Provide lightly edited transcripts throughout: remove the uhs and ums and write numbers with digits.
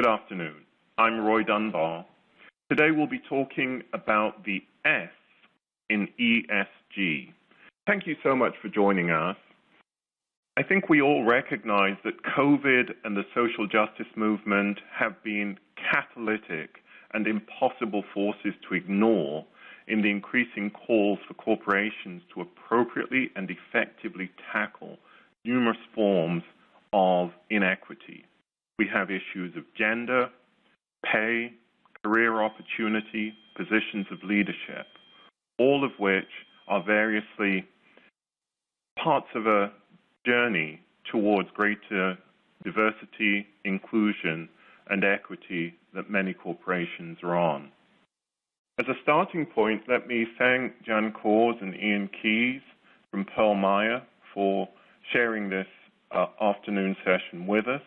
Good afternoon. I'm Roy Dunbar. Today we'll be talking about the S in ESG. Thank you so much for joining us. I think we all recognize that COVID and the social justice movement have been catalytic and impossible forces to ignore in the increasing calls for corporations to appropriately and effectively tackle numerous forms of inequity. We have issues of gender, pay, career opportunity, positions of leadership, all of which are variously parts of a journey towards greater diversity, inclusion, and equity that many corporations are on. As a starting point, let me thank Jan Kors and Ian Keyes from Meyer for sharing this afternoon session with us.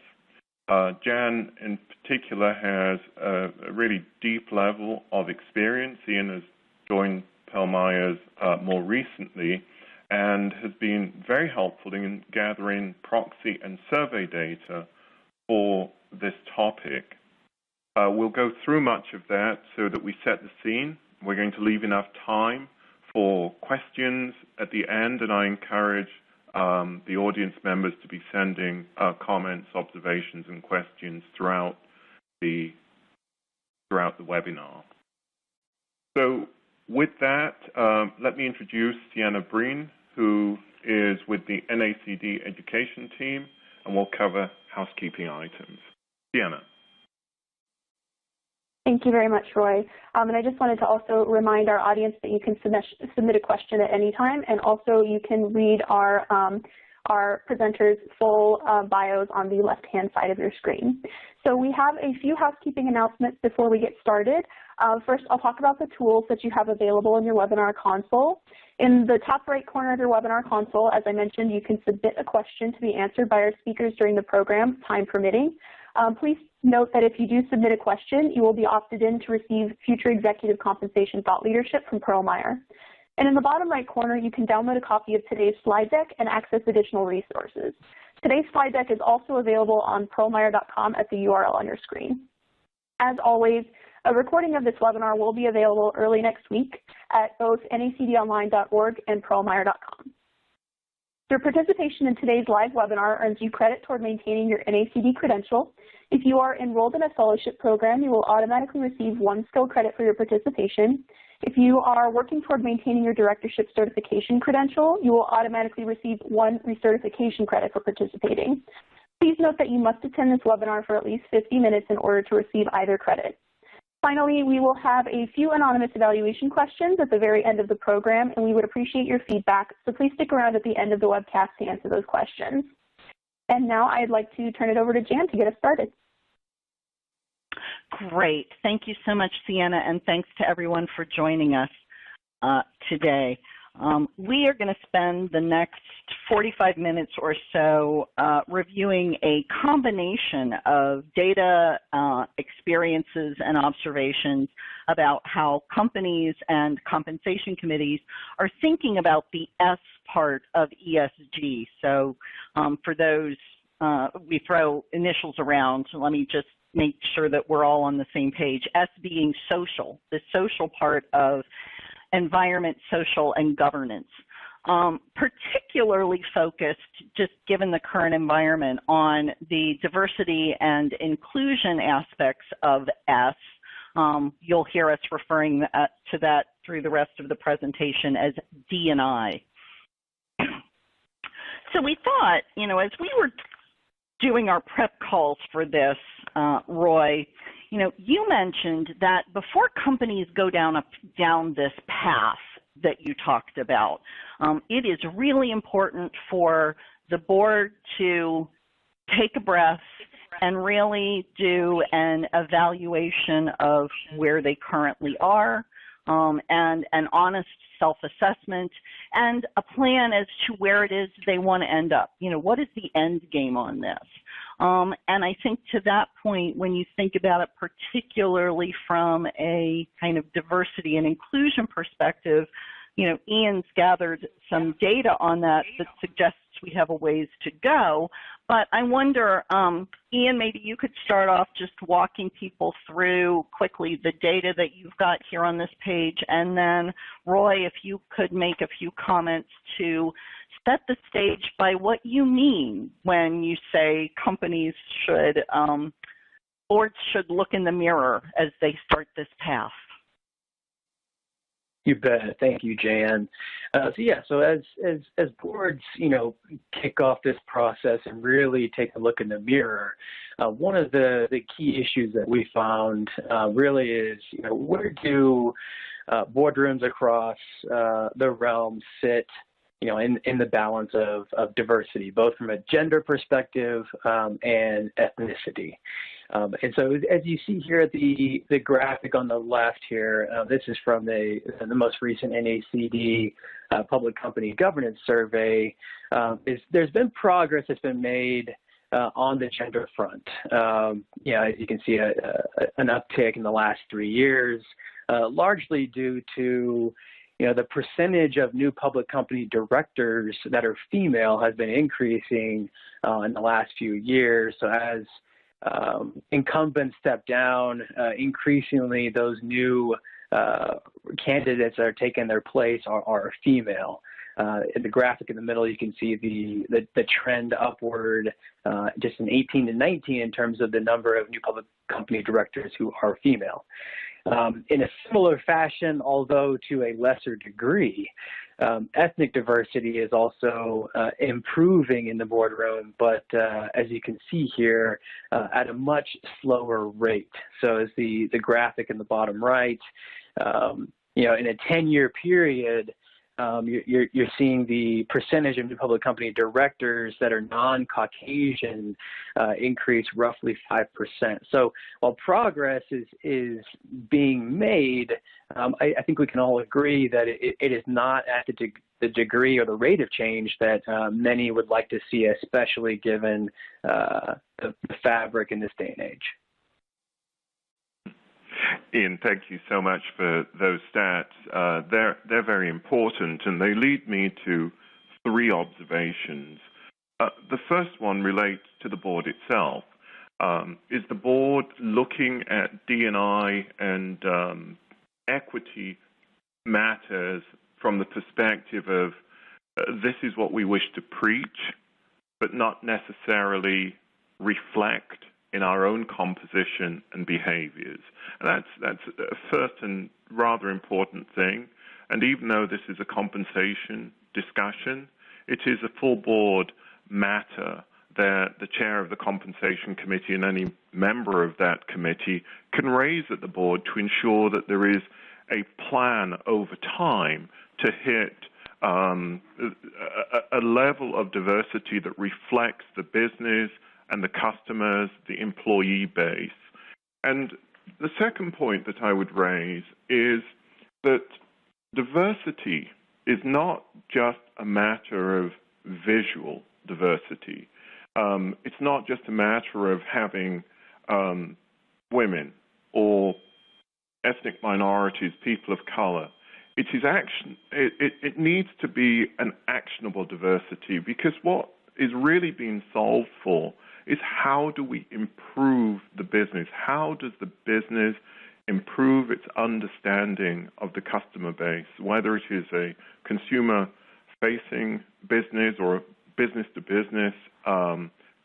Jan, in particular, has a really deep level of experience. Ian has joined Meyer's more recently and has been very helpful in gathering proxy and survey data for this topic. We'll go through much of that so that we set the scene. We're going to leave enough time for questions at the end, and I encourage the audience members to be sending comments, observations, and questions throughout the webinar. So with that, let me introduce Sienna Breen, who is with the NACD education team, and will cover housekeeping items. Sienna. Thank you very much, Roy. And I just wanted to also remind our audience that you can submit a question at any time, and also you can read our presenters' full bios on the left-hand side of your screen. So we have a few housekeeping announcements before we get started. First, I'll talk about the tools that you have available in your webinar console. In the top right corner of your webinar console, as I mentioned, you can submit a question to be answered by our speakers during the program, time permitting. Please note that if you do submit a question, you will be opted in to receive future executive compensation thought leadership from Meyer. And in the bottom right corner, you can download a copy of today's slide deck and access additional resources. Today's slide deck is also available on pearlmeyer.com at the URL on your screen. As always, a recording of this webinar will be available early next week at both nacdonline.org and pearlmeyer.com. Your participation in today's live webinar earns you credit toward maintaining your NACD credential. If you are enrolled in a fellowship program, you will automatically receive 1 skill credit for your participation. If you are working toward maintaining your directorship certification credential, you will automatically receive 1 recertification credit for participating. Please note that you must attend this webinar for at least 50 minutes in order to receive either credit. Finally, we will have a few anonymous evaluation questions at the very end of the program, and we would appreciate your feedback, so please stick around at the end of the webcast to answer those questions. And now I'd like to turn it over to Jan to get us started. Great. Thank you so much, Sienna, and thanks to everyone for joining us today. We are going to spend the next 45 minutes or so reviewing a combination of data, experiences, and observations about how companies and compensation committees are thinking about the S part of ESG. So for those, we throw initials around, so let me just make sure that we're all on the same page. S being social, the social part of environment, social, and governance. Particularly focused, just given the current environment, on the diversity and inclusion aspects of S. You'll hear us referring to that through the rest of the presentation as D&I. So we thought, you know, as we were doing our prep calls for this, Roy, you know, you mentioned that before companies go down this path that you talked about, it is really important for the board to take a breath and really do an evaluation of where they currently are, and an honest self-assessment and a plan as to where it is they want to end up. You know, what is the end game on this? And I think to that point, when you think about it particularly from a kind of diversity and inclusion perspective, you know, Ian's gathered some data on that that suggests we have a ways to go, But I wonder, Ian, maybe you could start off just walking people through quickly the data that you've got here on this page, and then Roy, if you could make a few comments to set the stage by what you mean when you say companies should, boards should look in the mirror as they start this path. You bet. Thank you, Jan. So as boards, kick off this process and really take a look in the mirror, one of the key issues that we found really is, where do boardrooms across the realm sit, in the balance of diversity, both from a gender perspective and ethnicity. And so as you see here, the graphic on the left here, this is from the most recent NACD Public Company Governance Survey. There's been progress that's been made on the gender front. As you can see, an uptick in the last 3 years, largely due to the percentage of new public company directors that are female has been increasing in the last few years. So as incumbents step down, increasingly those new candidates that are taking their place are female. In the graphic in the middle, you can see the trend upward just in 18 to 19 in terms of the number of new public company directors who are female. In a similar fashion, although to a lesser degree, ethnic diversity is also improving in the boardroom, but as you can see here, at a much slower rate. So as the graphic in the bottom right, in a 10-year period, you're seeing the percentage of new public company directors that are non-Caucasian increase roughly 5%. So while progress is being made, I think we can all agree that it is not at the degree or the rate of change that many would like to see, especially given the fabric in this day and age. Ian, thank you so much for those stats. They're very important, and they lead me to 3 observations. The first one relates to the board itself. Is the board looking at D&I and equity matters from the perspective of this is what we wish to preach, but not necessarily reflect in our own composition and behaviors? And that's a first and rather important thing. And even though this is a compensation discussion, it is a full board matter that the chair of the compensation committee and any member of that committee can raise at the board to ensure that there is a plan over time to hit a level of diversity that reflects the business and the customers, the employee base. And the second point that I would raise is that diversity is not just a matter of visual diversity. It's not just a matter of having women or ethnic minorities, people of color. It needs to be an actionable diversity, because what is really being solved for is how do we improve the business? How does the business improve its understanding of the customer base, whether it is a consumer-facing business or a business-to-business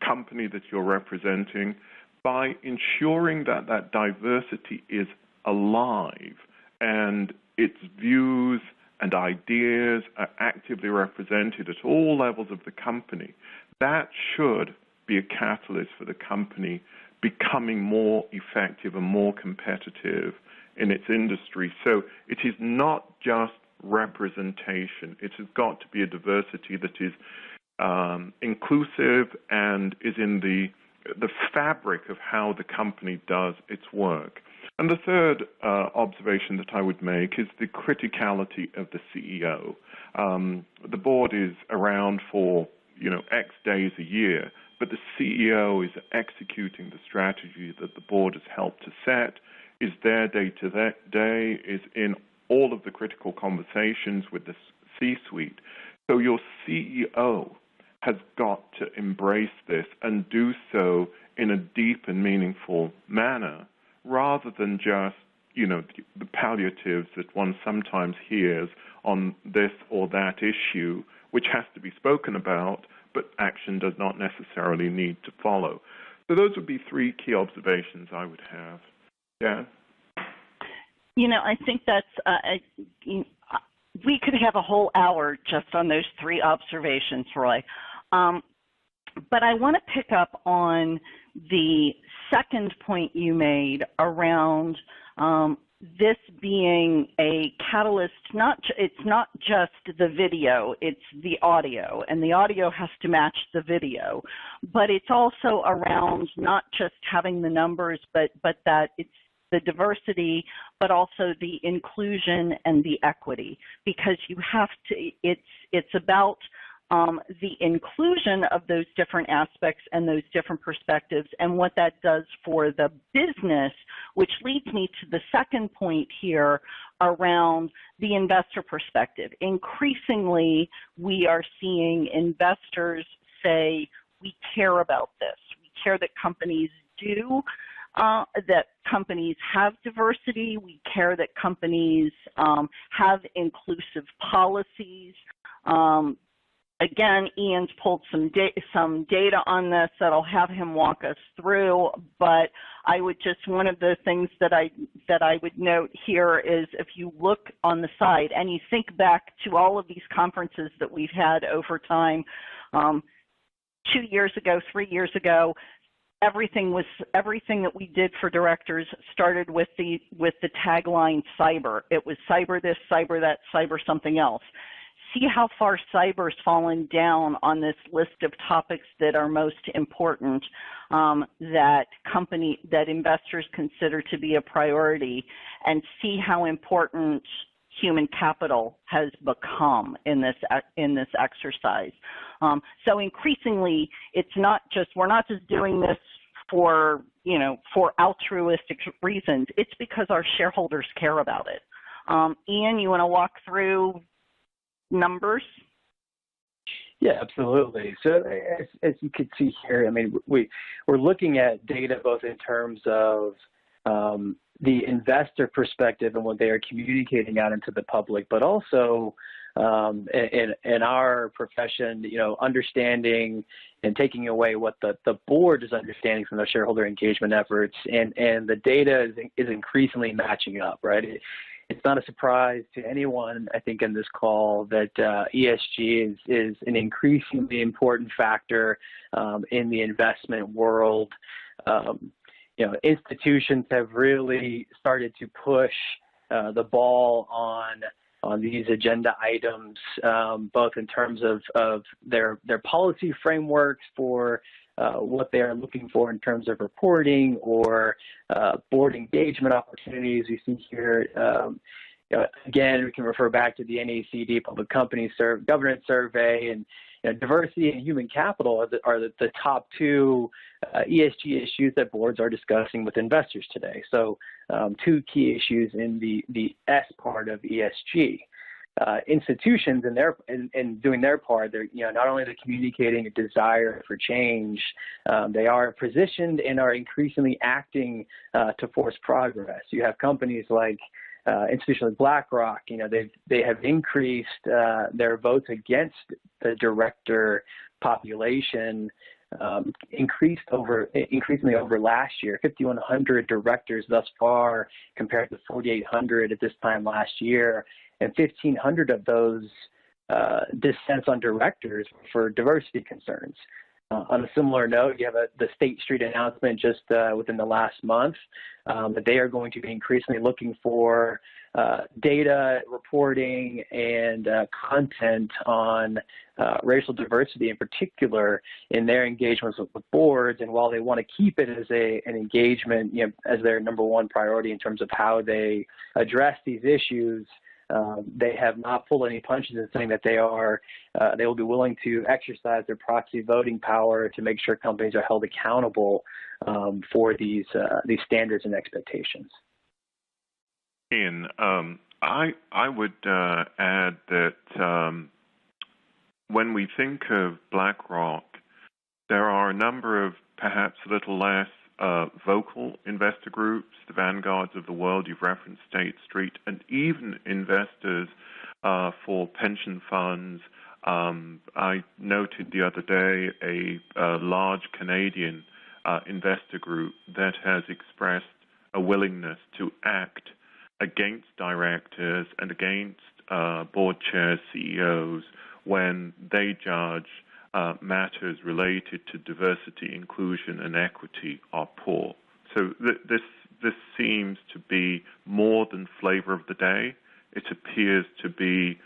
company that you're representing, by ensuring that that diversity is alive and its views and ideas are actively represented at all levels of the company. That should be a catalyst for the company becoming more effective and more competitive in its industry. So it is not just representation. It has got to be a diversity that is inclusive and is in the fabric of how the company does its work. And the third observation that I would make is the criticality of the CEO. The board is around for X days a year, but the CEO is executing the strategy that the board has helped to set, is there day to day, is in all of the critical conversations with the C-suite. So your CEO has got to embrace this and do so in a deep and meaningful manner, rather than just, the palliatives that one sometimes hears on this or that issue, which has to be spoken about, but action does not necessarily need to follow. So those would be three key observations I would have. Yeah. I think that's, we could have a whole hour just on those three observations, Roy. But I want to pick up on the second point you made around this being a catalyst. It's not just the video, it's the audio, and the audio has to match the video. But it's also around not just having the numbers, but that it's the diversity, but also the inclusion and the equity, because you have to, it's about the inclusion of those different aspects and those different perspectives and what that does for the business, which leads me to the second point here around the investor perspective. Increasingly, we are seeing investors say, we care about this. We care that companies do, that companies have diversity. We care that companies have inclusive policies. Again, Ian's pulled some data on this that I'll have him walk us through, but I would just, one of the things that I would note here is if you look on the side and you think back to all of these conferences that we've had over time, 2 years ago, 3 years ago, everything that we did for directors started with the tagline cyber. It was cyber this, cyber that, cyber something else. See how far cyber's fallen down on this list of topics that are most important, that investors consider to be a priority, and see how important human capital has become in this exercise. So increasingly, we're not just doing this for altruistic reasons. It's because our shareholders care about it. Ian, you want to walk through numbers? Yeah, absolutely. So as you can see here, I mean, we're looking at data both in terms of the investor perspective and what they are communicating out into the public, but also in our profession, understanding and taking away what the board is understanding from their shareholder engagement efforts, and the data is increasingly matching up, right? It's not a surprise to anyone, I think, in this call that ESG is an increasingly important factor in the investment world. Institutions have really started to push the ball on these agenda items, both in terms of their policy frameworks for what they are looking for in terms of reporting or board engagement opportunities. We see here, again, we can refer back to the NACD Public Company Governance Survey, and diversity and human capital are the top two ESG issues that boards are discussing with investors today. So two key issues in the S part of ESG. Institutions in doing their part, they're not only they're communicating a desire for change, they are positioned and are increasingly acting to force progress. You have companies like institutions like BlackRock. They have increased their votes against the director population, increasingly over last year. 5,100 directors thus far, compared to 4,800 at this time last year, and 1,500 of those dissents on directors for diversity concerns. On a similar note, you have the State Street announcement just within the last month that they are going to be increasingly looking for data, reporting, and content on racial diversity in particular in their engagements with boards. And while they want to keep it as an engagement, as their number one priority in terms of how they address these issues, they have not pulled any punches in saying that they will be willing to exercise their proxy voting power to make sure companies are held accountable for these standards and expectations. Ian, I would add that when we think of BlackRock, there are a number of perhaps a little less vocal investor groups, the vanguards of the world. You've referenced State Street, and even investors for pension funds. I noted the other day a large Canadian investor group that has expressed a willingness to act against directors and against board chairs, CEOs, when they judge matters related to diversity, inclusion, and equity are poor. So this seems to be more than flavor of the day. It appears to be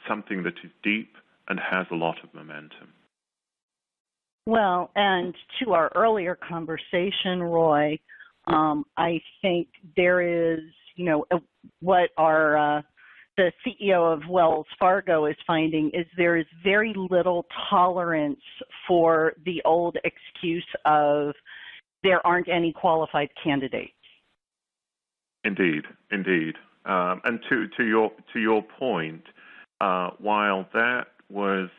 something that is deep and has a lot of momentum. Well, and to our earlier conversation, Roy, I think there is, what our the CEO of Wells Fargo is finding is there is very little tolerance for the old excuse of there aren't any qualified candidates. Indeed, indeed. And to your point, while that was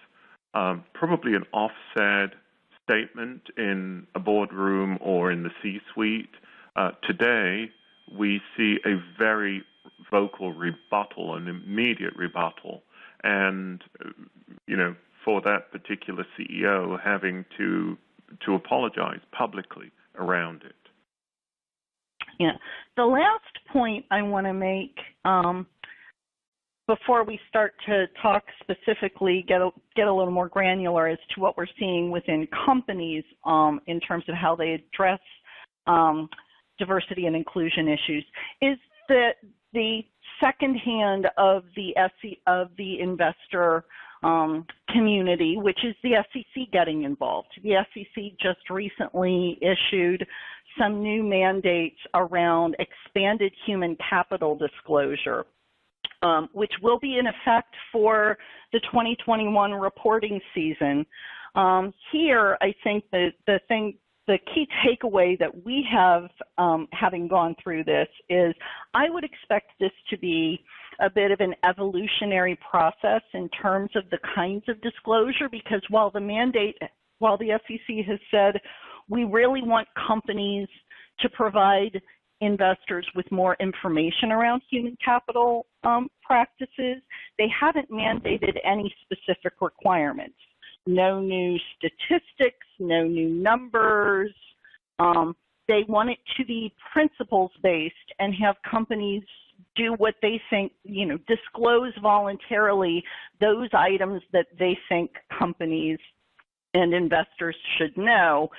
probably an offset statement in a boardroom or in the C-suite, today we see a very vocal rebuttal, an immediate rebuttal, and for that particular CEO having to apologize publicly around it. Yeah. The last point I want to make before we start to talk specifically, get a little more granular as to what we're seeing within companies in terms of how they address diversity and inclusion issues, is that the second hand of the investor community, which is the SEC getting involved. The SEC just recently issued some new mandates around expanded human capital disclosure, which will be in effect for the 2021 reporting season. Here, I think that the key takeaway that we have, having gone through this, is I would expect this to be a bit of an evolutionary process in terms of the kinds of disclosure, because while the SEC has said we really want companies to provide investors with more information around human capital practices, they haven't mandated any specific requirements. No new statistics, no new numbers. They want it to be principles-based and have companies do what they think, disclose voluntarily those items that they think companies and investors should know.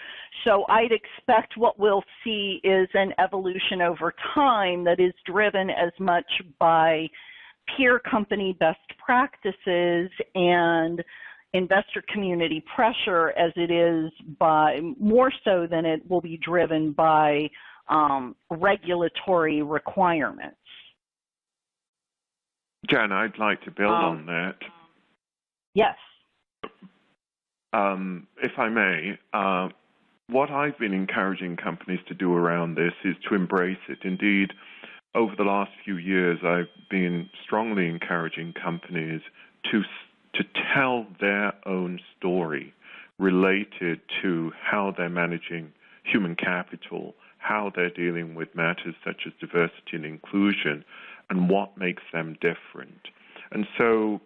So I'd expect what we'll see is an evolution over time that is driven as much by peer company best practices and investor community pressure as it is by, more so than it will be driven by regulatory requirements. Jan, I'd like to build on that. Yes. If I may, what I've been encouraging companies to do around this is to embrace it. Indeed, over the last few years, I've been strongly encouraging companies to tell their own story related to how they're managing human capital, how they're dealing with matters such as diversity and inclusion, and what makes them different. And so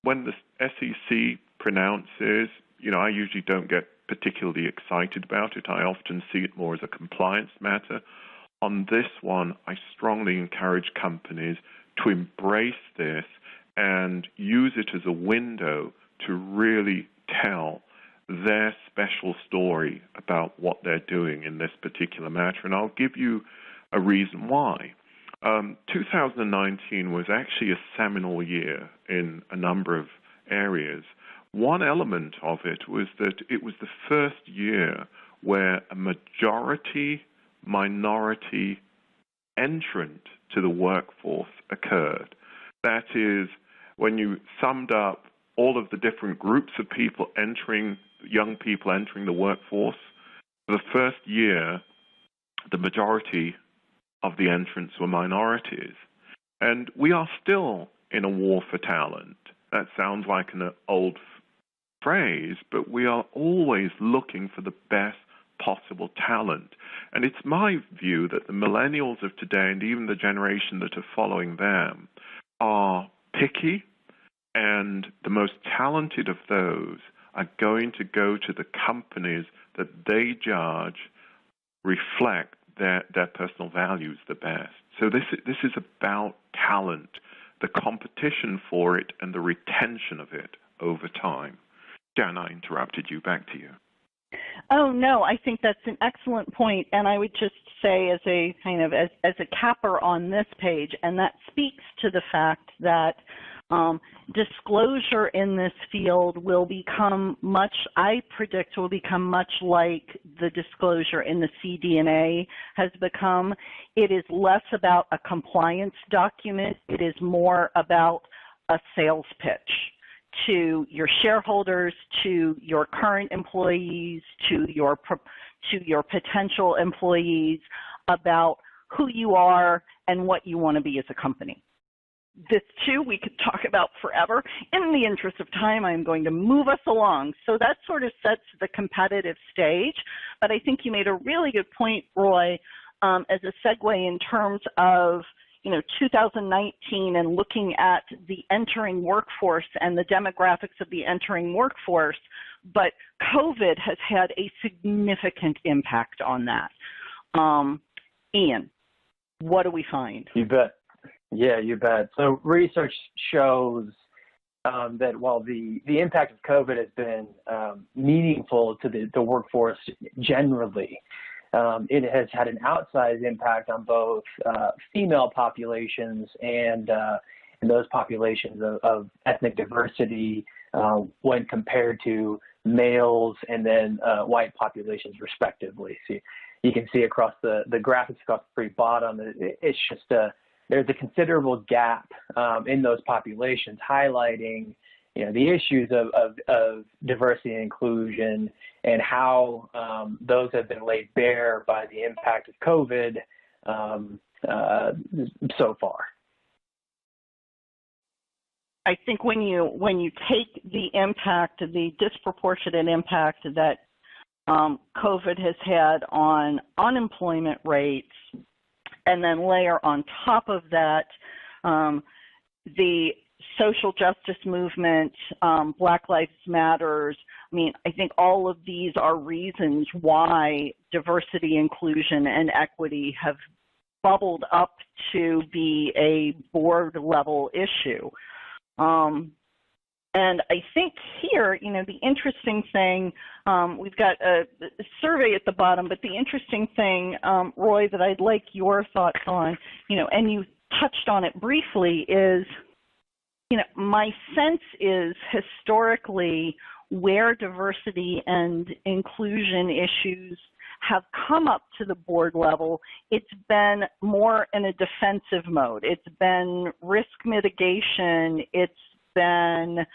when the SEC pronounces, I usually don't get particularly excited about it. I often see it more as a compliance matter. On this one, I strongly encourage companies to embrace this and use it as a window to really tell their special story about what they're doing in this particular matter. And I'll give you a reason why. 2019 was actually a seminal year in a number of areas. One element of it was that it was the first year where a minority entrant to the workforce occurred. That is, when you summed up all of the different groups of people young people entering the workforce, for the first year, the majority of the entrants were minorities. And we are still in a war for talent. That sounds like an old phrase, but we are always looking for the best possible talent. And it's my view that the millennials of today and even the generation that are following them are picky, and the most talented of those are going to go to the companies that they judge reflect their personal values the best. So this is about talent, the competition for it, and the retention of it over time. Jan, I interrupted you. Back to you. Oh, no, I think that's an excellent point, and I would just say as a kind of as a capper on this page, and that speaks to the fact that disclosure in this field will become much, I predict, will become much like the disclosure in the CDNA has become. It is less about a compliance document. It is more about a sales pitch to your shareholders, to your current employees, to your potential employees about who you are and what you want to be as a company. This, too, we could talk about forever. In the interest of time, I'm going to move us along. So that sort of sets the competitive stage. But I think you made a really good point, Roy, as a segue in terms of 2019 and looking at the entering workforce and the demographics of the entering workforce. But COVID has had a significant impact on that. Ian, what do we find? You bet. Yeah, you bet. So research shows that while the impact of COVID has been meaningful to the workforce generally, it has had an outsized impact on both female populations and those populations of ethnic diversity when compared to males and then white populations respectively. So you can see across the graphics across the very bottom, it's just there's a considerable gap in those populations, highlighting the issues of diversity and inclusion and how those have been laid bare by the impact of COVID so far. I think when you take the impact, the disproportionate impact that COVID has had on unemployment rates, and then layer on top of that the social justice movement, Black Lives Matters. I mean, I think all of these are reasons why diversity, inclusion, and equity have bubbled up to be a board level issue. And I think here, the interesting thing, we've got a survey at the bottom, but the interesting thing, Roy, that I'd like your thoughts on, and you touched on it briefly, is, my sense is historically where diversity and inclusion issues have come up to the board level, it's been more in a defensive mode. It's been risk mitigation. It's been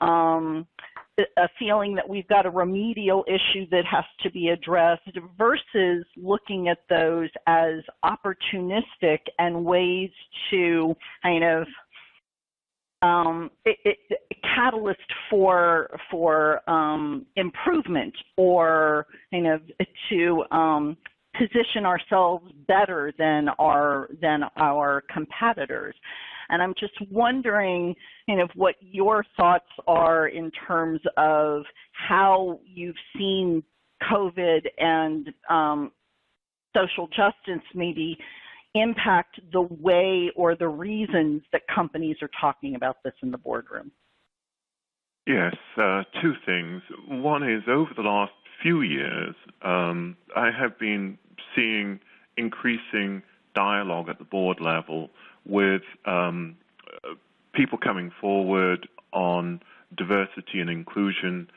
a feeling that we've got a remedial issue that has to be addressed versus looking at those as opportunistic and ways to kind of catalyst for improvement or kind of to position ourselves better than our competitors. And I'm just wondering what your thoughts are in terms of how you've seen COVID and social justice maybe impact the way or the reasons that companies are talking about this in the boardroom. Yes, two things. One is over the last few years, I have been seeing increasing dialogue at the board level with people coming forward on diversity and inclusion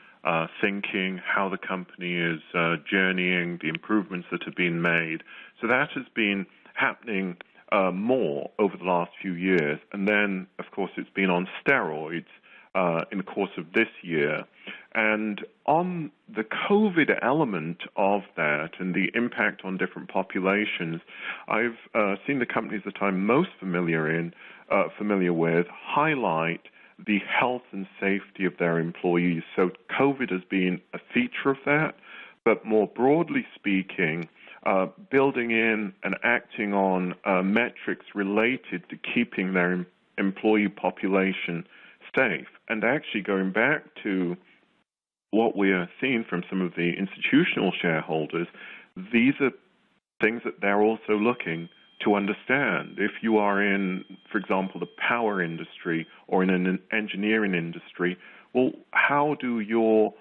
thinking, how the company is journeying, the improvements that have been made. So that has been happening more over the last few years. And then, of course, it's been on steroids in the course of this year. And on the COVID element of that and the impact on different populations, I've seen the companies that I'm most familiar with highlight the health and safety of their employees. So COVID has been a feature of that, but more broadly speaking, building in and acting on metrics related to keeping their employee population safe. And actually going back to what we are seeing from some of the institutional shareholders, these are things that they're also looking to understand. If you are in, for example, the power industry or in an engineering industry, well, how do your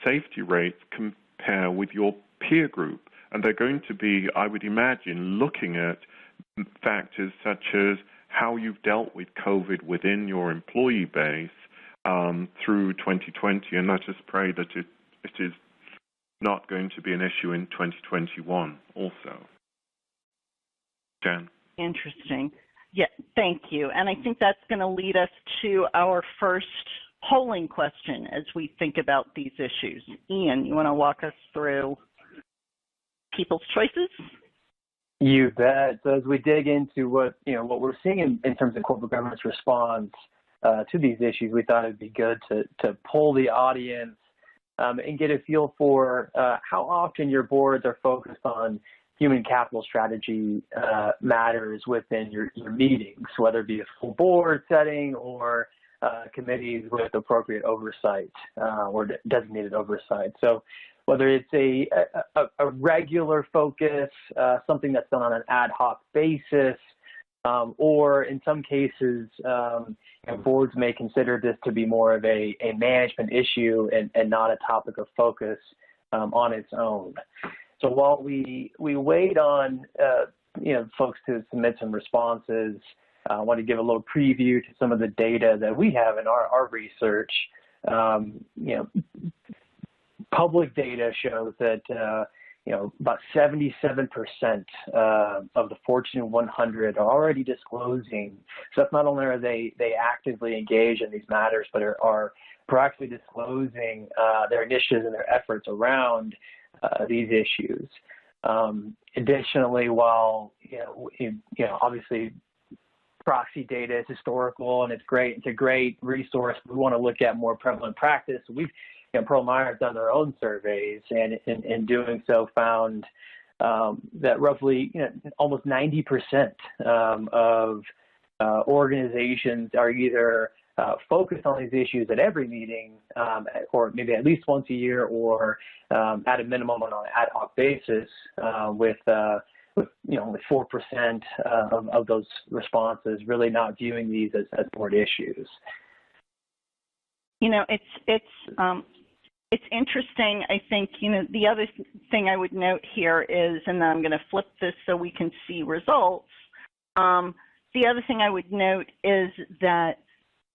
safety rates compare with your peer group? And they're going to be, I would imagine, looking at factors such as how you've dealt with COVID within your employee base through 2020, and let us pray that it is not going to be an issue in 2021 also. Jan? Interesting. Yeah, thank you. And I think that's going to lead us to our first polling question as we think about these issues. Ian, you want to walk us through people's choices? You bet. So as we dig into what we're seeing in terms of corporate governance response to these issues, we thought it'd be good to poll the audience and get a feel for how often your boards are focused on human capital strategy matters within your meetings, whether it be a full board setting or committees with appropriate oversight or designated oversight. So whether it's a regular focus, something that's done on an ad hoc basis, or in some cases, boards may consider this to be more of a management issue and not a topic of focus on its own. So while we wait on folks to submit some responses, I want to give a little preview to some of the data that we have in our research. Public data shows that about 77% of the Fortune 100 are already disclosing. So not only are they actively engaged in these matters, but are proactively disclosing their initiatives and their efforts around these issues. Additionally, while obviously proxy data is historical and it's great, it's a great resource. We want to look at more prevalent practice. Pearl Meyer have done their own surveys, and in doing so found that roughly almost 90% of organizations are either focused on these issues at every meeting, or maybe at least once a year, or at a minimum on an ad hoc basis, with 4% of those responses really not viewing these as board issues. It's interesting. I think, the other thing I would note here is, and then I'm going to flip this so we can see results. The other thing I would note is that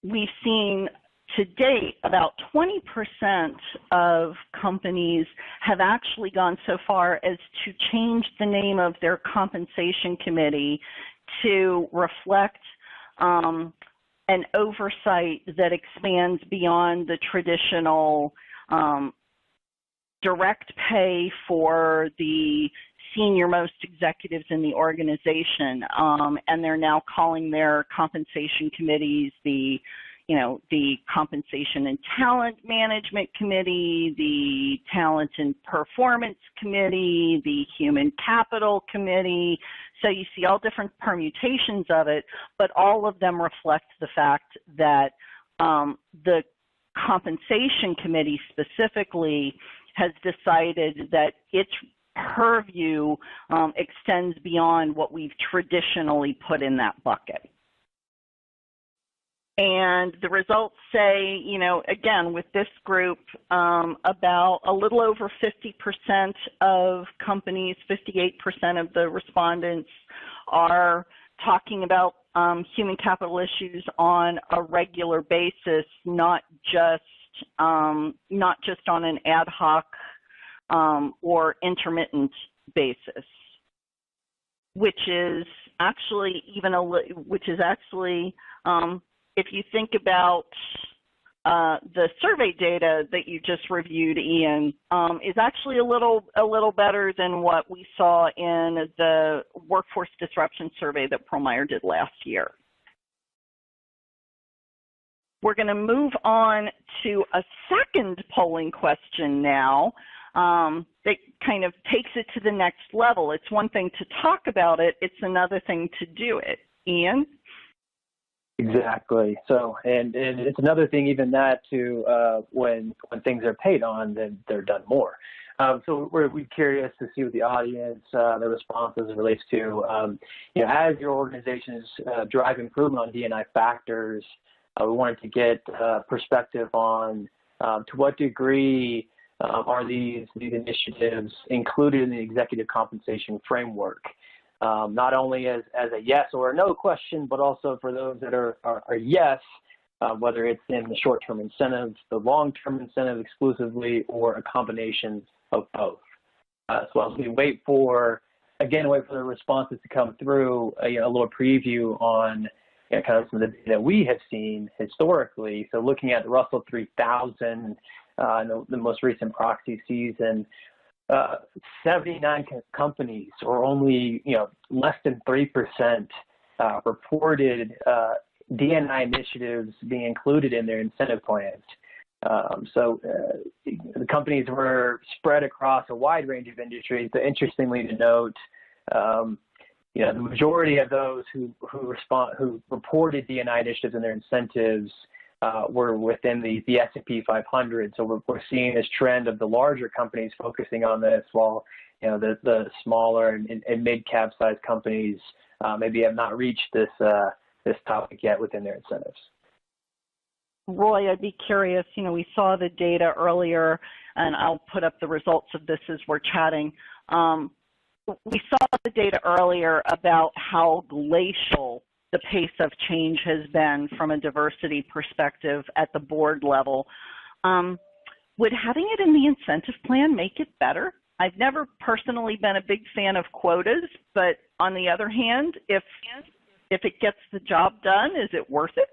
we've seen to date about 20% of companies have actually gone so far as to change the name of their compensation committee to reflect an oversight that expands beyond the traditional direct pay for the senior-most executives in the organization, and they're now calling their compensation committees the Compensation and Talent Management Committee, the Talent and Performance Committee, the Human Capital Committee. So you see all different permutations of it, but all of them reflect the fact that the Compensation Committee specifically has decided that its purview extends beyond what we've traditionally put in that bucket. And the results say, again, with this group, about a little over 50% of companies, 58% of the respondents are talking about human capital issues on a regular basis, not just on an ad hoc or intermittent basis, which is actually if you think about the survey data that you just reviewed, Ian, is actually a little better than what we saw in the workforce disruption survey that Pearl Meyer did last year. we're going to move on to a second polling question now that kind of takes it to the next level. It's one thing to talk about it, it's another thing to do it. Ian? Exactly. So, and it's another thing even that to when things are paid on, then they're done more. So we're curious to see what the audience, the responses relates to, you know, as your organizations drive improvement on D&I factors, we wanted to get perspective on to what degree are these initiatives included in the executive compensation framework, not only as a yes or a no question, but also for those that are yes, whether it's in the short-term incentive, the long-term incentive exclusively, or a combination of both. So as we wait for the responses to come through, you know, a little preview on kind of some of the data we have seen historically. So looking at the Russell 3000, the most recent proxy season, 79 companies, or only less than 3%, reported D&I initiatives being included in their incentive plans. So the companies were spread across a wide range of industries. But interestingly to note, the majority of those who reported D&I initiatives in their incentives were within the S&P 500. So we're seeing this trend of the larger companies focusing on this, while the smaller and mid-cap size companies maybe have not reached this topic yet within their incentives. Roy, I'd be curious, we saw the data earlier, and I'll put up the results of this as we're chatting. We saw the data earlier about how glacial the pace of change has been from a diversity perspective at the board level. Would having it in the incentive plan make it better? I've never personally been a big fan of quotas, but on the other hand, if it gets the job done, is it worth it?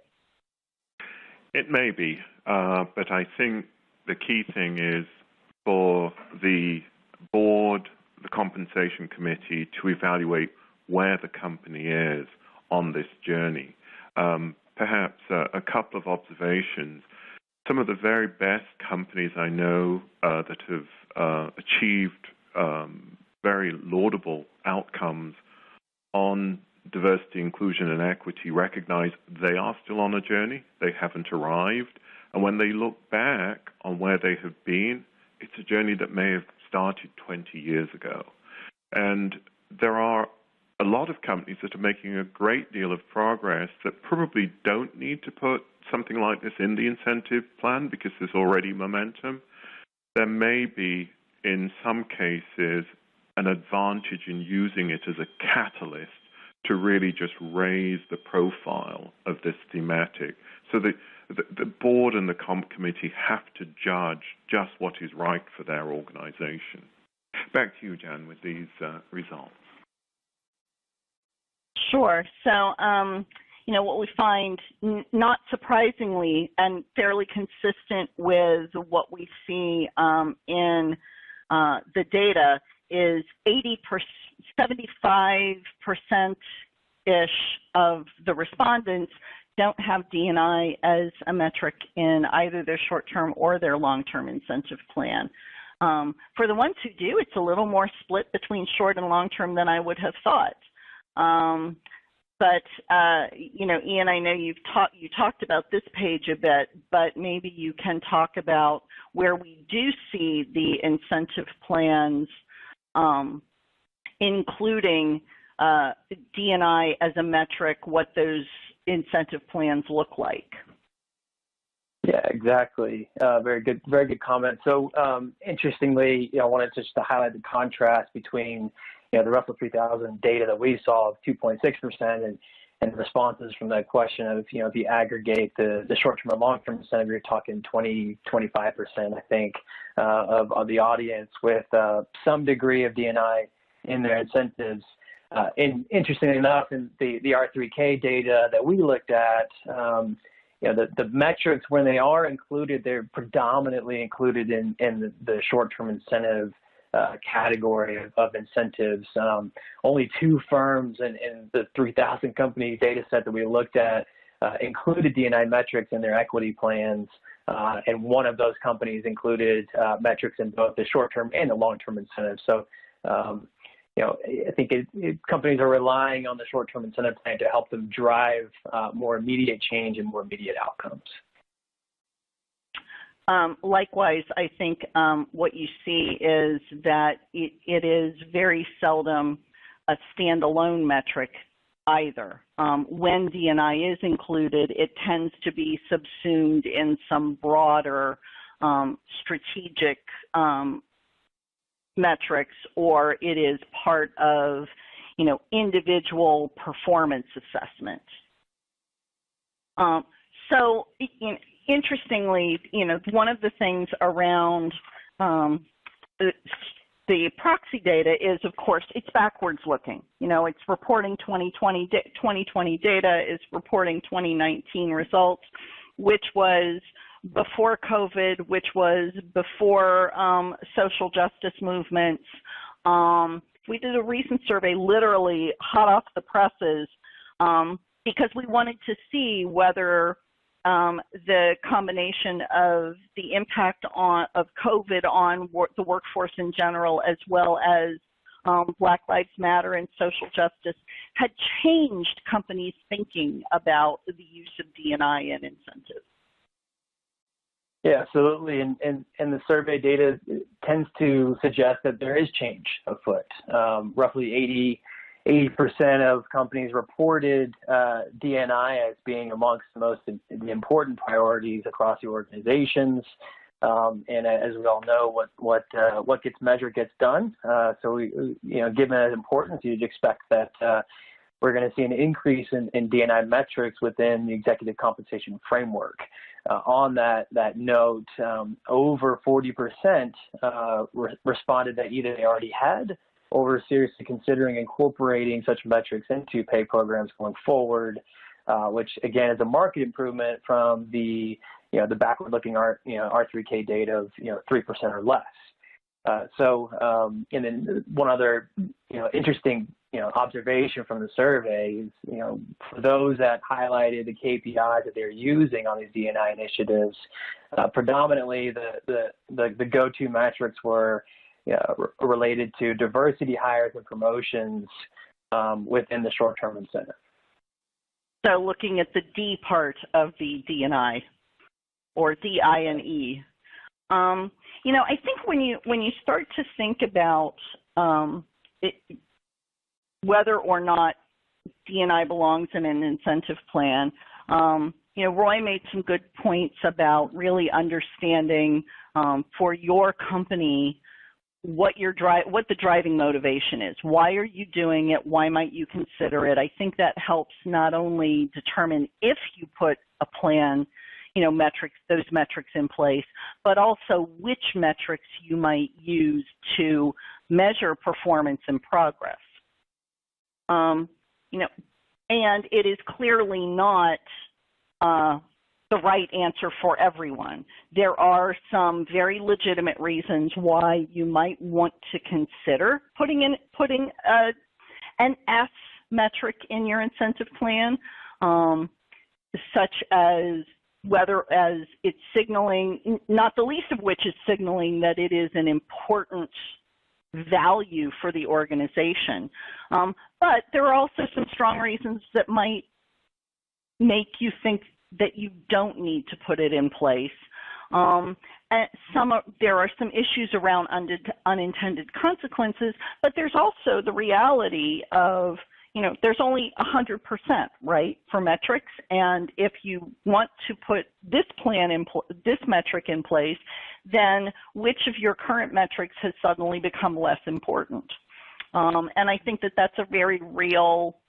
It may be, but I think the key thing is for the board, the compensation committee, to evaluate where the company is on this journey. Perhaps a couple of observations. Some of the very best companies I know that have achieved very laudable outcomes on diversity, inclusion, and equity recognize they are still on a journey. They haven't arrived. And when they look back on where they have been, it's a journey that may have started 20 years ago. And there are a lot of companies that are making a great deal of progress that probably don't need to put something like this in the incentive plan because there's already momentum. There may be, in some cases, an advantage in using it as a catalyst to really just raise the profile of this thematic. So the board and the comp committee have to judge just what is right for their organization. Back to you, Jan, with these results. Sure. So, what we find, not surprisingly and fairly consistent with what we see in the data, is 75%-ish of the respondents don't have D&I as a metric in either their short-term or their long-term incentive plan. For the ones who do, it's a little more split between short and long-term than I would have thought. But Ian, I know you talked about this page a bit, but maybe you can talk about where we do see the incentive plans including D&I as a metric, what those incentive plans look like. Yeah, exactly. Very good comment. So interestingly, I wanted just to highlight the contrast between the Russell 3000 data that we saw of 2.6% and responses from that question of if you aggregate the short-term and long-term incentive, you're talking 20-25%, I think, of the audience with some degree of D&I in their incentives. And interestingly enough, in the R3K data that we looked at, the metrics, when they are included, they're predominantly included in the short-term incentive category of incentives. Only two firms in the 3,000 company data set that we looked at included D&I metrics in their equity plans, and one of those companies included metrics in both the short-term and the long-term incentives. So, I think companies are relying on the short-term incentive plan to help them drive more immediate change and more immediate outcomes. Likewise, I think what you see is that it is very seldom a standalone metric either. When D&I is included, it tends to be subsumed in some broader strategic metrics, or it is part of, individual performance assessment. So, interestingly, one of the things around the proxy data is, of course, it's backwards looking. It's reporting 2020 data, is reporting 2019 results, which was before COVID, which was before social justice movements. We did a recent survey, literally hot off the presses, because we wanted to see whether the combination of the impact of COVID on the workforce in general, as well as Black Lives Matter and social justice, had changed companies' thinking about the use of D&I and incentives. Yeah, absolutely. And the survey data tends to suggest that there is change afoot. Roughly 80% of companies reported D&I as being amongst the important priorities across the organizations. And as we all know, what gets measured gets done. So given that importance, you'd expect that we're going to see an increase in D&I metrics within the executive compensation framework. On that note, over 40% responded that either they already had or were seriously considering incorporating such metrics into pay programs going forward, which again is a marked improvement from the backward-looking R3K data of 3% or less. And then one other interesting observation from the survey is for those that highlighted the KPIs that they're using on these D&I initiatives, predominantly the go-to metrics were related to diversity hires and promotions within the short-term incentive. So looking at the D part of the D&I, or D-I-N-E, I think when you start to think about whether or not D&I belongs in an incentive plan, Roy made some good points about really understanding for your company what the driving motivation is. Why are you doing it? Why might you consider it? I think that helps not only determine if you put a plan, those metrics in place, but also which metrics you might use to measure performance and progress. And it is clearly not the right answer for everyone. There are some very legitimate reasons why you might want to consider putting an S metric in your incentive plan, such as as it's signaling, not the least of which is signaling that it is an important value for the organization. But there are also some strong reasons that might make you think that you don't need to put it in place. And there are some issues around unintended consequences, but there's also the reality of, there's only 100%, right, for metrics. And if you want to put this this metric in place, then which of your current metrics has suddenly become less important? And I think that that's a very real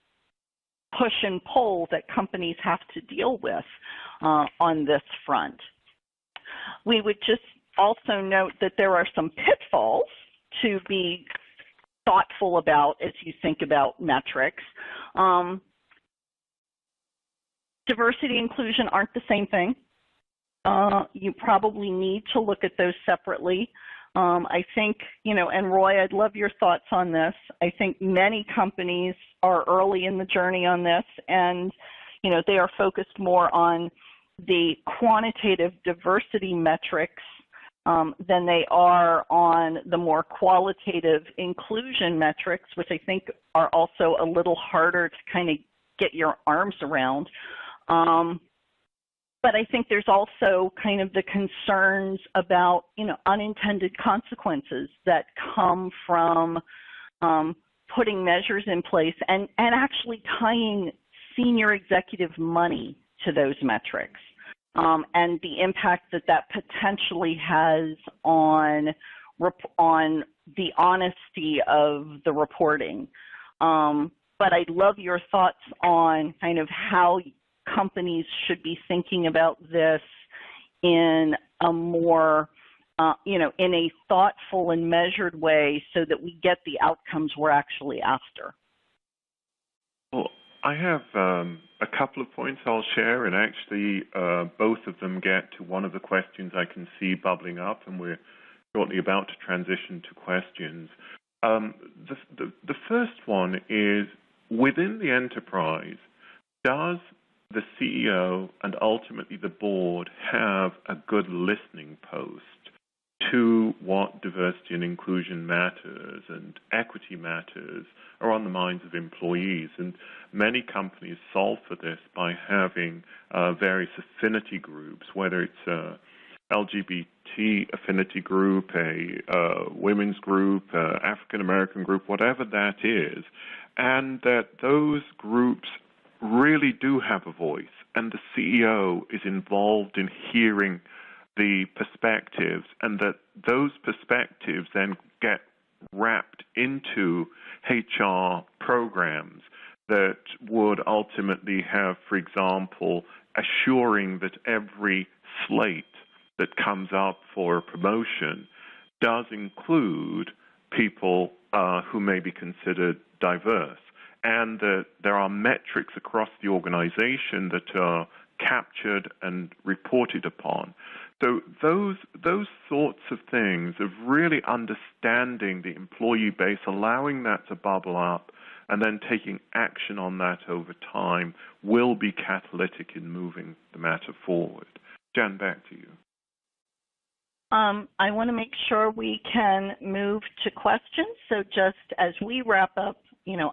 push and pull that companies have to deal with on this front. We would just also note that there are some pitfalls to be thoughtful about as you think about metrics. Diversity and inclusion aren't the same thing. You probably need to look at those separately. I think, and Roy, I'd love your thoughts on this. I think many companies are early in the journey on this, and, they are focused more on the quantitative diversity metrics than they are on the more qualitative inclusion metrics, which I think are also a little harder to kind of get your arms around. But I think there's also kind of the concerns about, unintended consequences that come from putting measures in place and actually tying senior executive money to those metrics, and the impact that that potentially has on the honesty of the reporting. But I'd love your thoughts on kind of how companies should be thinking about this in a more, in a thoughtful and measured way so that we get the outcomes we're actually after. Well, I have a couple of points I'll share, and actually both of them get to one of the questions I can see bubbling up, and we're shortly about to transition to questions. The first one is, within the enterprise, does the CEO and ultimately the board have a good listening post to what diversity and inclusion matters and equity matters are on the minds of employees? And many companies solve for this by having various affinity groups, whether it's a LGBT affinity group, a women's group, African American group, whatever that is, and that those groups really do have a voice, and the CEO is involved in hearing the perspectives, and that those perspectives then get wrapped into HR programs that would ultimately have, for example, assuring that every slate that comes up for a promotion does include people who may be considered diverse, and that there are metrics across the organization that are captured and reported upon. So those sorts of things of really understanding the employee base, allowing that to bubble up, and then taking action on that over time will be catalytic in moving the matter forward. Jan, back to you. I want to make sure we can move to questions. So just as we wrap up,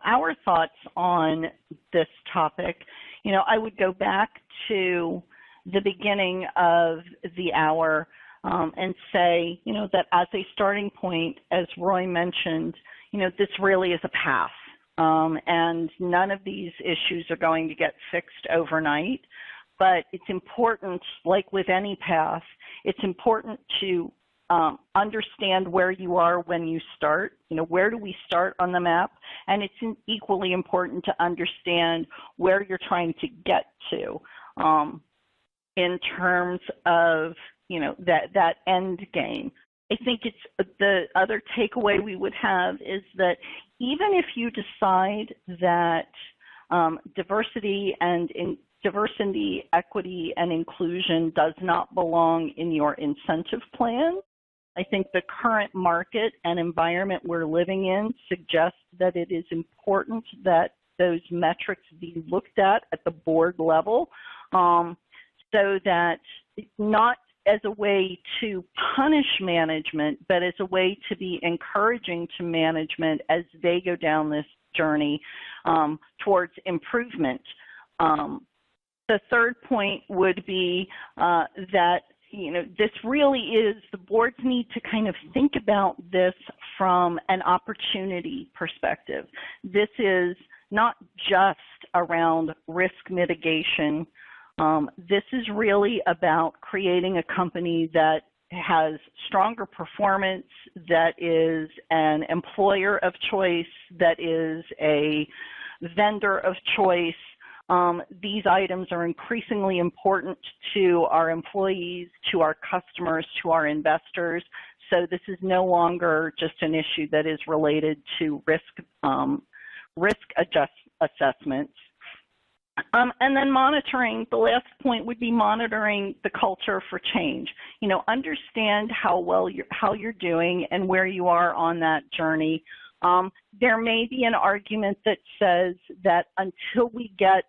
our thoughts on this topic, I would go back to the beginning of the hour and say, that as a starting point, as Roy mentioned, this really is a path. And none of these issues are going to get fixed overnight. But it's important, like with any path, it's important to understand where you are when you start. Where do we start on the map? And it's equally important to understand where you're trying to get to in terms of, that end game. I think it's the other takeaway we would have is that even if you decide that diversity, equity, and inclusion does not belong in your incentive plan, I think the current market and environment we're living in suggests that it is important that those metrics be looked at the board level, so that not as a way to punish management, but as a way to be encouraging to management as they go down this journey towards improvement. The third point would be that, this really is, the boards need to kind of think about this from an opportunity perspective. This is not just around risk mitigation. This is really about creating a company that has stronger performance, that is an employer of choice, that is a vendor of choice. These items are increasingly important to our employees, to our customers, to our investors. So this is no longer just an issue that is related to risk assessments. And then monitoring, the last point would be monitoring the culture for change. Understand how you're doing and where you are on that journey. There may be an argument that says that until we get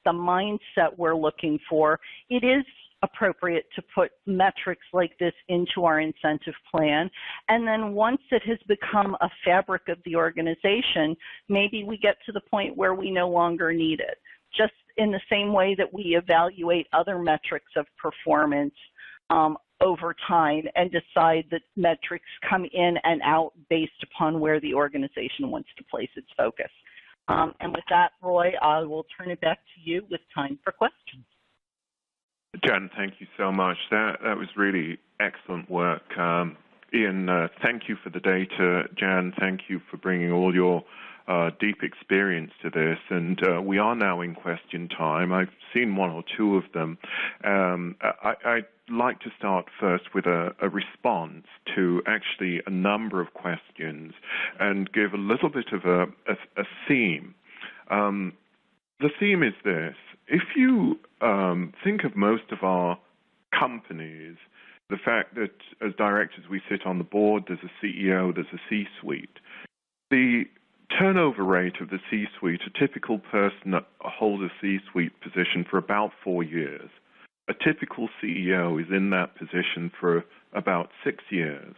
the mindset we're looking for, it is appropriate to put metrics like this into our incentive plan. And then once it has become a fabric of the organization, maybe we get to the point where we no longer need it. Just in the same way that we evaluate other metrics of performance over time and decide that metrics come in and out based upon where the organization wants to place its focus. And with that, Roy, I will turn it back to you with time for questions. Jan, thank you so much. That was really excellent work. Ian, thank you for the data. Jan, thank you for bringing all your deep experience to this. And we are now in question time. I've seen one or two of them. I'd like to start first with a response to actually a number of questions and give a little bit of a theme. The theme is this. If you think of most of our companies, the fact that as directors we sit on the board, there's a CEO, there's a C-suite. The turnover rate of the C-suite, a typical person that holds a C-suite position for about 4 years. A typical CEO is in that position for about 6 years.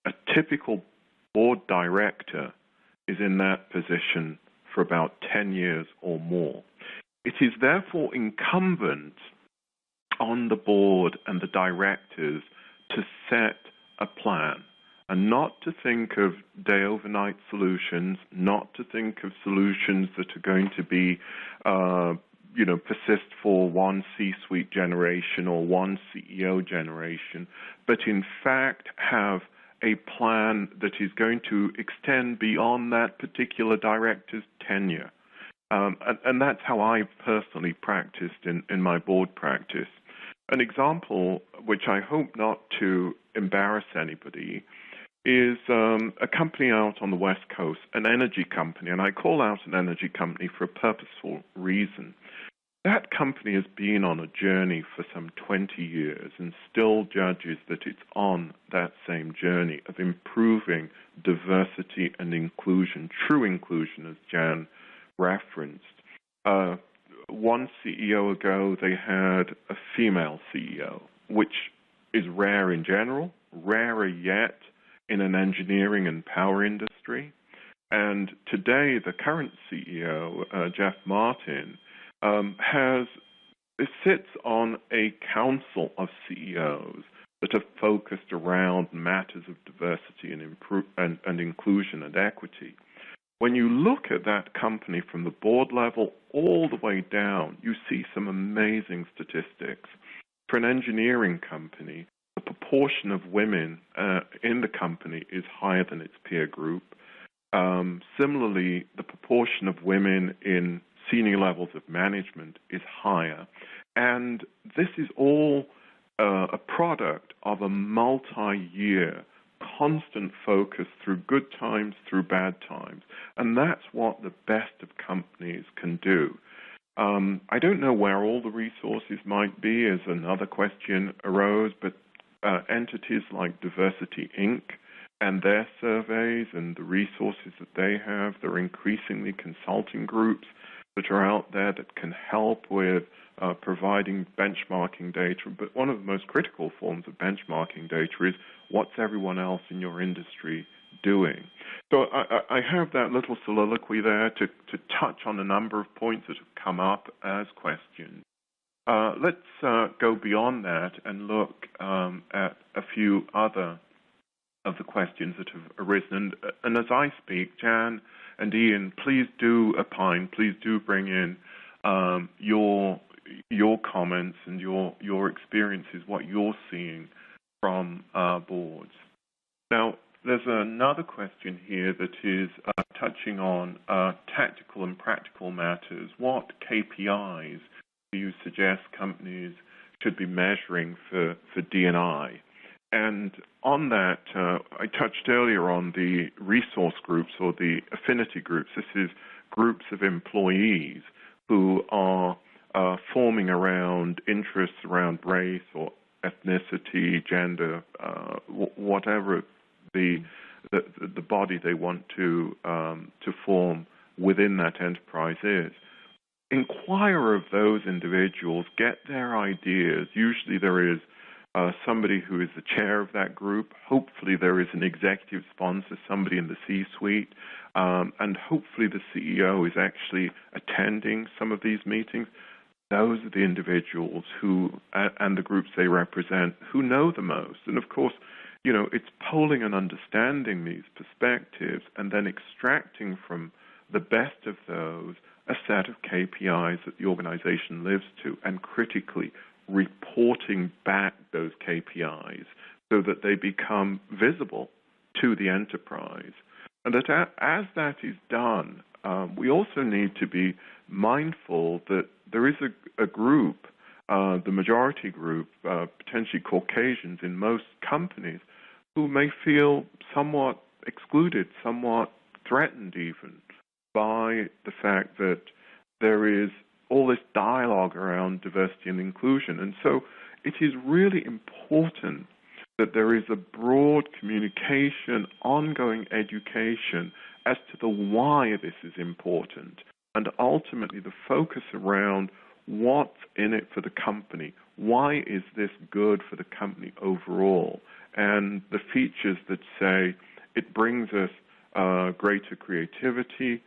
A typical board director is in that position for about 10 years or more. It is therefore incumbent on the board and the directors to set a plan and not to think of day-overnight solutions, not to think of solutions that are going to be, persist for one C-suite generation or one CEO generation, but in fact have a plan that is going to extend beyond that particular director's tenure. And that's how I've personally practiced in my board practice. An example, which I hope not to embarrass anybody, is a company out on the West Coast, an energy company, and I call out an energy company for a purposeful reason. That company has been on a journey for some 20 years and still judges that it's on that same journey of improving diversity and inclusion, true inclusion, as Jan referenced. One CEO ago, they had a female CEO, which is rare in general, rarer yet in an engineering and power industry. And today, the current CEO, Jeff Martin, sits on a council of CEOs that are focused around matters of diversity and inclusion and equity. When you look at that company from the board level all the way down, you see some amazing statistics. For an engineering company, the proportion of women in the company is higher than its peer group. Similarly, the proportion of women in senior levels of management is higher. And this is all a product of a multi-year constant focus through good times, through bad times. And that's what the best of companies can do. I don't know where all the resources might be, as another question arose, but entities like Diversity Inc. and their surveys and the resources that they have, there are increasingly consulting groups that are out there that can help with providing benchmarking data. But one of the most critical forms of benchmarking data is what's everyone else in your industry doing. So I have that little soliloquy there to touch on a number of points that have come up as questions. Let's go beyond that and look at a few other of the questions that have arisen. And as I speak, Jan and Ian, please do opine, please do bring in your comments and your experiences, what you're seeing from boards. Now, there's another question here that is touching on tactical and practical matters. What KPIs do you suggest companies should be measuring for D&I? And on that, I touched earlier on the resource groups or the affinity groups. This is groups of employees who are forming around interests around race or ethnicity, gender, whatever the body they want to form within that enterprise is. inquire of those individuals, get their ideas. Usually there is somebody who is the chair of that group. Hopefully there is an executive sponsor, somebody in the C-suite, and hopefully the CEO is actually attending some of these meetings. Those are the individuals who, and the groups they represent, who know the most. And of course, it's polling and understanding these perspectives and then extracting from the best of those a set of KPIs that the organization lives to, and critically reporting back those KPIs so that they become visible to the enterprise. And that as that is done, we also need to be mindful that there is a group, the majority group, potentially Caucasians in most companies, who may feel somewhat excluded, somewhat threatened even by the fact that there is all this dialogue around diversity and inclusion. And so it is really important that there is a broad communication, ongoing education as to the why this is important, and ultimately the focus around what's in it for the company. Why is this good for the company overall? And the features that say it brings us greater creativity,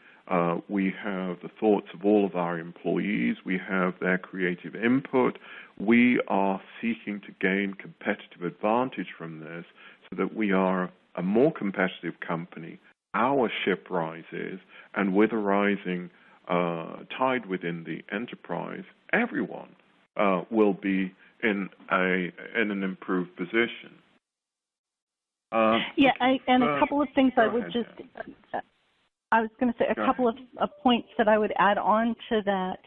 we have the thoughts of all of our employees, we have their creative input, we are seeking to gain competitive advantage from this so that we are a more competitive company, our ship rises, and with a rising tide within the enterprise, everyone will be in an improved position. And a couple of things I would just, I was going to say a couple of points that I would add on to that.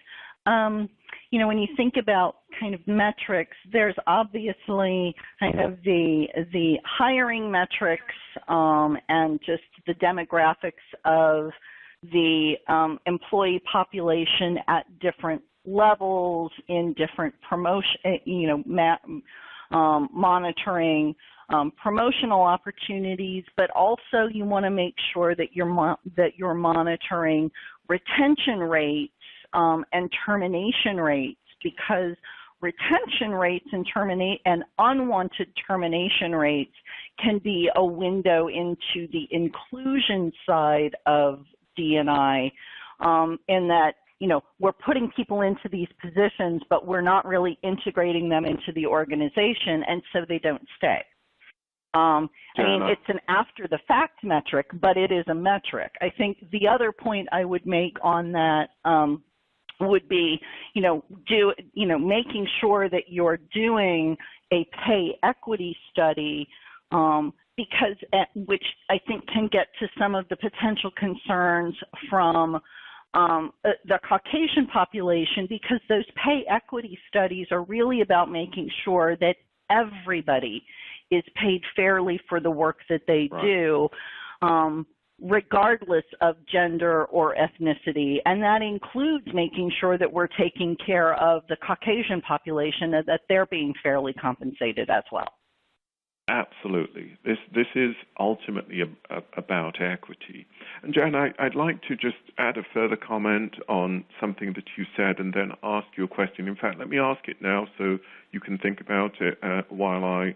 When you think about kind of metrics, there's obviously kind of the hiring metrics and just the demographics of the employee population at different levels in different promotion, monitoring promotional opportunities, but also you want to make sure that you're monitoring retention rates and termination rates, because retention rates and unwanted termination rates can be a window into the inclusion side of D&I, in that we're putting people into these positions, but we're not really integrating them into the organization, and so they don't stay. I mean, it's an after-the-fact metric, but it is a metric. I think the other point I would make on that would be, making sure that you're doing a pay equity study, because which I think can get to some of the potential concerns from the Caucasian population, because those pay equity studies are really about making sure that everybody is paid fairly for the work that they do, regardless of gender or ethnicity. And that includes making sure that we're taking care of the Caucasian population, and that they're being fairly compensated as well. Absolutely. This is ultimately about equity. And Jan, I'd like to just add a further comment on something that you said and then ask you a question. In fact, let me ask it now so you can think about it while I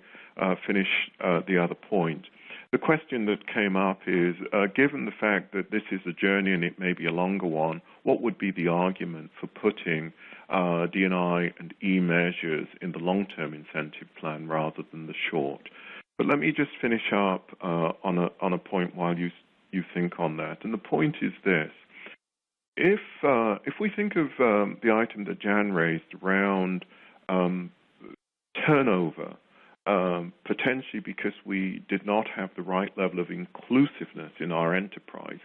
finish the other point. The question that came up is, given the fact that this is a journey and it may be a longer one, what would be the argument for putting D&I and E measures in the long-term incentive plan rather than the short? But let me just finish up on a point while you think on that. And the point is this: if we think of the item that Jan raised around turnover, potentially because we did not have the right level of inclusiveness in our enterprise,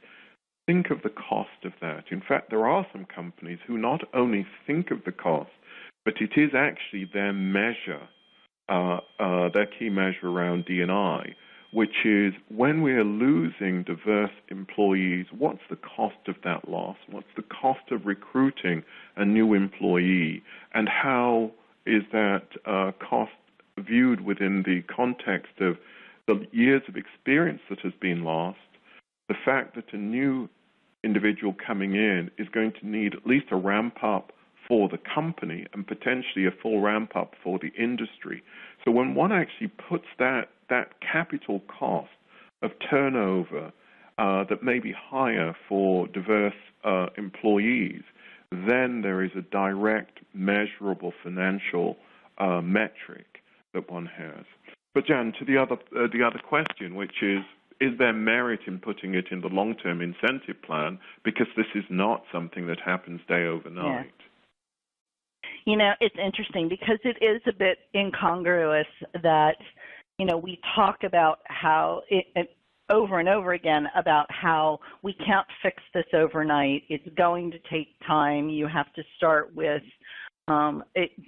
think of the cost of that. In fact, there are some companies who not only think of the cost, but it is actually their measure, their key measure around D&I, which is when we are losing diverse employees, what's the cost of that loss? What's the cost of recruiting a new employee? And how is that cost viewed within the context of the years of experience that has been lost, the fact that a new individual coming in is going to need at least a ramp up for the company and potentially a full ramp up for the industry. So when one actually puts that capital cost of turnover that may be higher for diverse employees, then there is a direct, measurable financial metric that one has. But Jan, to the other question, which is there merit in putting it in the long-term incentive plan, because this is not something that happens day overnight? Yeah. You know, it's interesting because it is a bit incongruous that, you know, we talk about how over and over again about how we can't fix this overnight. It's going to take time. You have to start with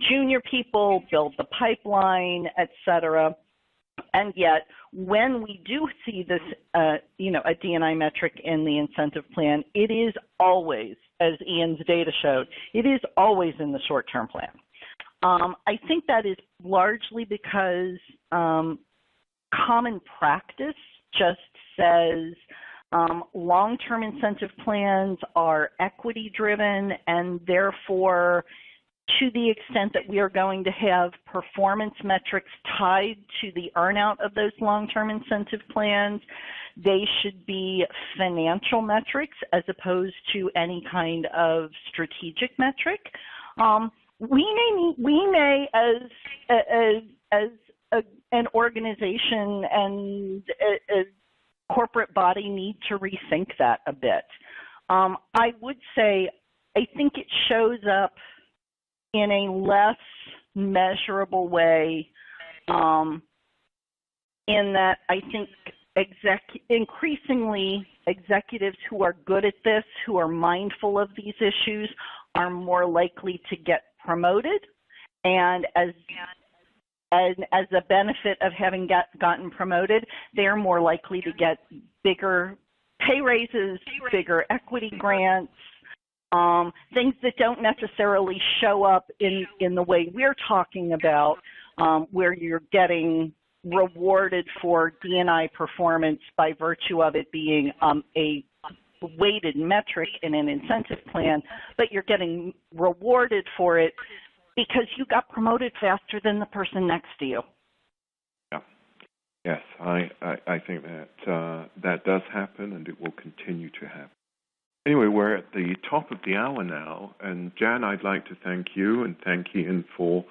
junior people, build the pipeline, et cetera. And yet, when we do see this, you know, a D&I metric in the incentive plan, it is always, as Ian's data showed, it is always in the short-term plan. I think that is largely because common practice just says long-term incentive plans are equity-driven, and therefore, to the extent that we are going to have performance metrics tied to the earnout of those long-term incentive plans, they should be financial metrics as opposed to any kind of strategic metric. We may as an organization and a corporate body need to rethink that a bit. I would say I think it shows up in a less measurable way, in that I think increasingly executives who are good at this, who are mindful of these issues, are more likely to get promoted. And as a benefit of having gotten promoted, they're more likely to get bigger pay raises, bigger equity grants, things that don't necessarily show up in the way we're talking about, where you're getting rewarded for D&I performance by virtue of it being a weighted metric in an incentive plan, but you're getting rewarded for it because you got promoted faster than the person next to you. Yeah. Yes, I think that does happen, and it will continue to happen. Anyway, we're at the top of the hour now, and Jan, I'd like to thank you and thank Ian for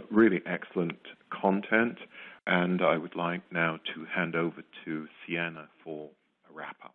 really excellent content, and I would like now to hand over to Sienna for a wrap-up.